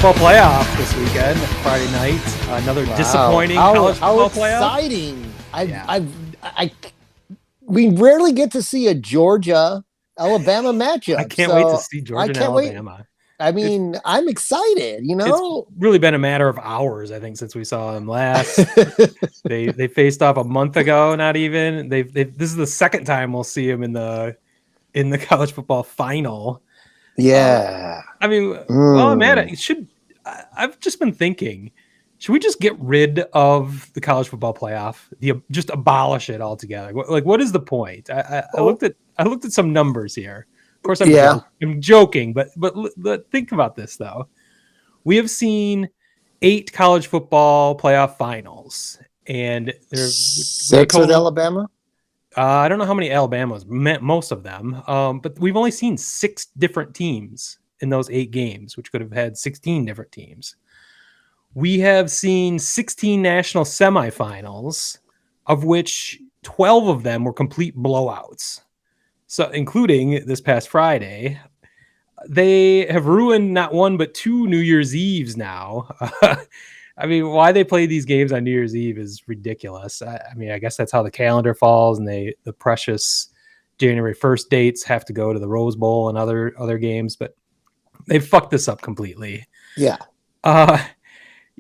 football playoff this weekend, Friday night. Another disappointing college football playoff. Exciting! We rarely get to see a Georgia-Alabama matchup. I can't wait to see Georgia and Alabama. I mean, I'm excited. It's really been a matter of hours, I think, since we saw them last. they faced off a month ago. Not even. This is the second time we'll see them in the college football final. Yeah. I mean, well, I'm at it. I've just been thinking, should we just get rid of the college football playoff? Just abolish it altogether? Like, what is the point? I looked at some numbers here. Of course, I'm joking, but think about this though. We have seen 8 college football playoff finals, and there's 6 with Alabama. I don't know how many Alabamas, most of them, but we've only seen 6 different teams in those 8 games, which could have had 16 different teams. We have seen 16 national semifinals, of which 12 of them were complete blowouts. So, including this past Friday, they have ruined not one but 2 New Year's Eves now. I mean, why they play these games on New Year's Eve is ridiculous. I mean, I guess that's how the calendar falls, and the precious January 1st dates have to go to the Rose Bowl and other games, but they fucked this up completely. Yeah.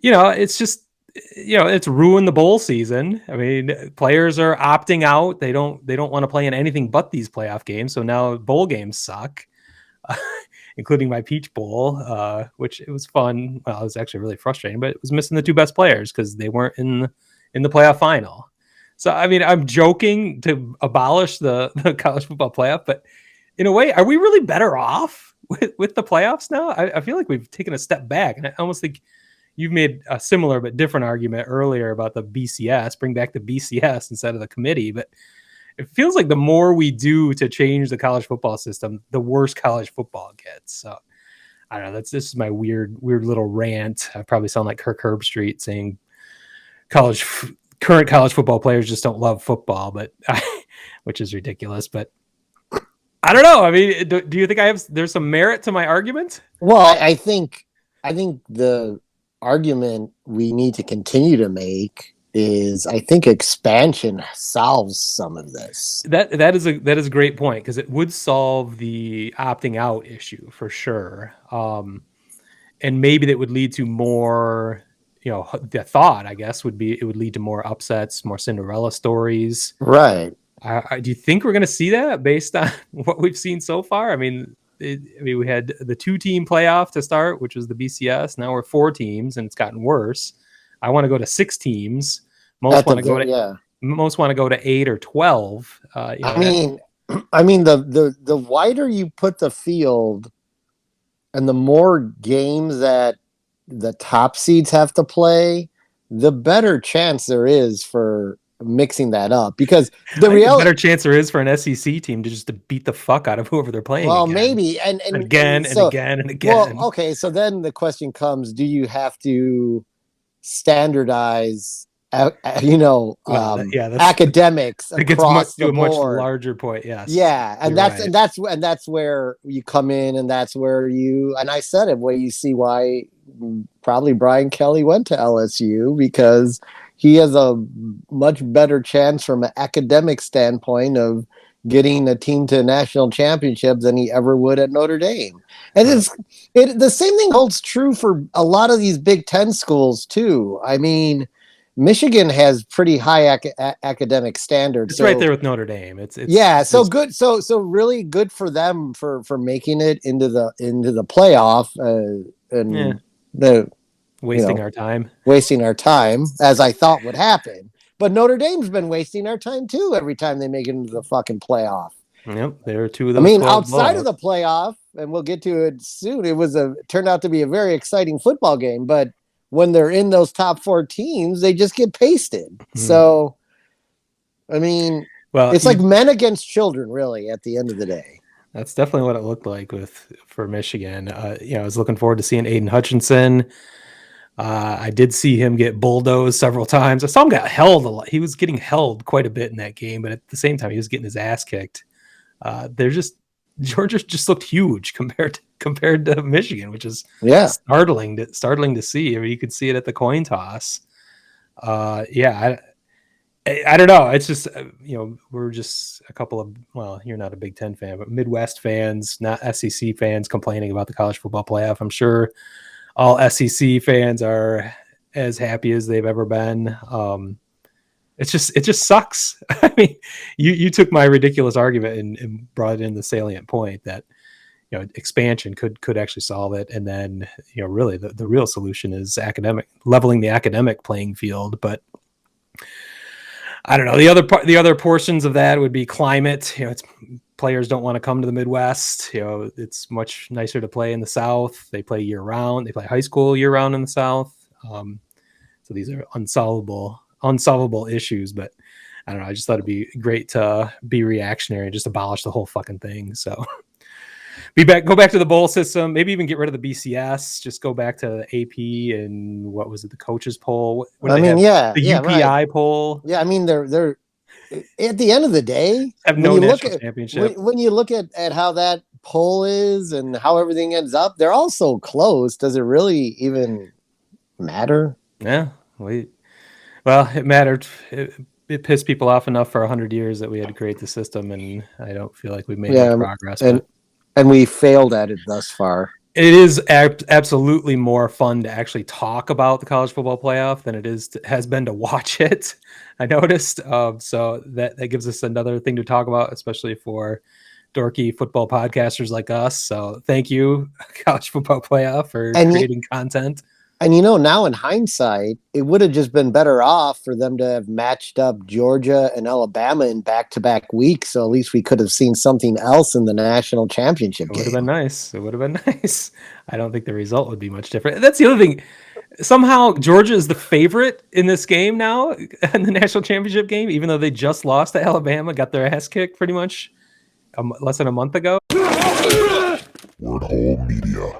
It's just, it's ruined the bowl season. I mean, players are opting out. They don't want to play in anything but these playoff games. So now bowl games suck. Including my Peach Bowl, which it was fun. Well, it was actually really frustrating, but it was missing the 2 best players because they weren't in the playoff final. So, I mean, I'm joking to abolish the college football playoff, but in a way, are we really better off with the playoffs now? I feel like we've taken a step back, and I almost think you've made a similar but different argument earlier about the BCS, bring back the BCS instead of the committee, but it feels like the more we do to change the college football system, the worse college football gets. So I don't know. This is my weird little rant. I probably sound like Kirk Herbstreit saying current college football players just don't love football, which is ridiculous. But I don't know. I mean, do you think there's some merit to my argument? Well, I think the argument we need to continue to make is I think expansion solves some of this. That is a great point, because it would solve the opting out issue for sure. And maybe that would lead to more, the thought, I guess, would be it would lead to more upsets, more Cinderella stories. Right. Do you think we're going to see that based on what we've seen so far? I mean, we had the 2-team playoff to start, which was the BCS. Now we're 4 teams, and it's gotten worse. I want to go to 6 teams. Most want to go to 8 or 12. I mean, the wider you put the field, and the more games that the top seeds have to play, the better chance there is for mixing that up. Because the better chance there is for an SEC team to beat the fuck out of whoever they're playing. Well, again. Maybe and again. Well, okay, so then the question comes: do you have to standardize, academics across the board? Much larger point, yes. Yeah, and that's where you come in, and that's where I said it, where you see why probably Brian Kelly went to LSU, because he has a much better chance from an academic standpoint of getting a team to a national championship than he ever would at Notre Dame. And the same thing holds true for a lot of these Big Ten schools too. I mean, Michigan has pretty high academic standards. It's right there with Notre Dame. Good. So really good for them for making it into the playoff wasting our time, as I thought would happen. But Notre Dame's been wasting our time too every time they make it into the fucking playoff. Yep, there are 2 of them. I mean, outside of the playoff, and we'll get to it soon, it turned out to be a very exciting football game, but when they're in those top 4 teams, they just get pasted. So, I mean, it's like men against children, really, at the end of the day. That's definitely what it looked like for Michigan. I was looking forward to seeing Aiden Hutchinson. I did see him get bulldozed several times. I saw him get held a lot. He was getting held quite a bit in that game, but at the same time, he was getting his ass kicked. Georgia just looked huge compared to Michigan, which is Yeah. startling to see. I mean, you could see it at the coin toss. Yeah, I don't know. It's just we're just a couple of, well, you're not a Big Ten fan, but Midwest fans, not SEC fans, complaining about the college football playoff. I'm sure all SEC fans are as happy as they've ever been. It just sucks. I mean, you took my ridiculous argument and brought in the salient point that expansion could actually solve it, and then really the real solution is leveling the academic playing field. But I don't know, the other portions of that would be climate. It's players don't want to come to the Midwest. It's much nicer to play in the South. They play year round. They play high school year round in the South. So these are unsolvable issues, but I don't know. I just thought it'd be great to be reactionary and just abolish the whole fucking thing. So go back to the bowl system, maybe even get rid of the BCS, just go back to AP and what was it? The coaches poll. I mean, the UPI poll. Yeah. I mean, they're at the end of the day, have no national championship. When you look at how that poll is and how everything ends up, they're all so close. Does it really even matter? Yeah. Well, it mattered. It pissed people off enough for 100 years that we had to create the system, and I don't feel like we made any progress. And we failed at it thus far. It is absolutely more fun to actually talk about the college football playoff than it has been to watch it. I noticed. So that gives us another thing to talk about, especially for dorky football podcasters like us. So thank you, college football playoff, for creating content. And now in hindsight, it would have just been better off for them to have matched up Georgia and Alabama in back-to-back weeks. So at least we could have seen something else in the national championship game. It would have been nice. It would have been nice. I don't think the result would be much different. That's the other thing. Somehow Georgia is the favorite in this game now in the national championship game, even though they just lost to Alabama, got their ass kicked pretty much less than a month ago. Word Hole Media.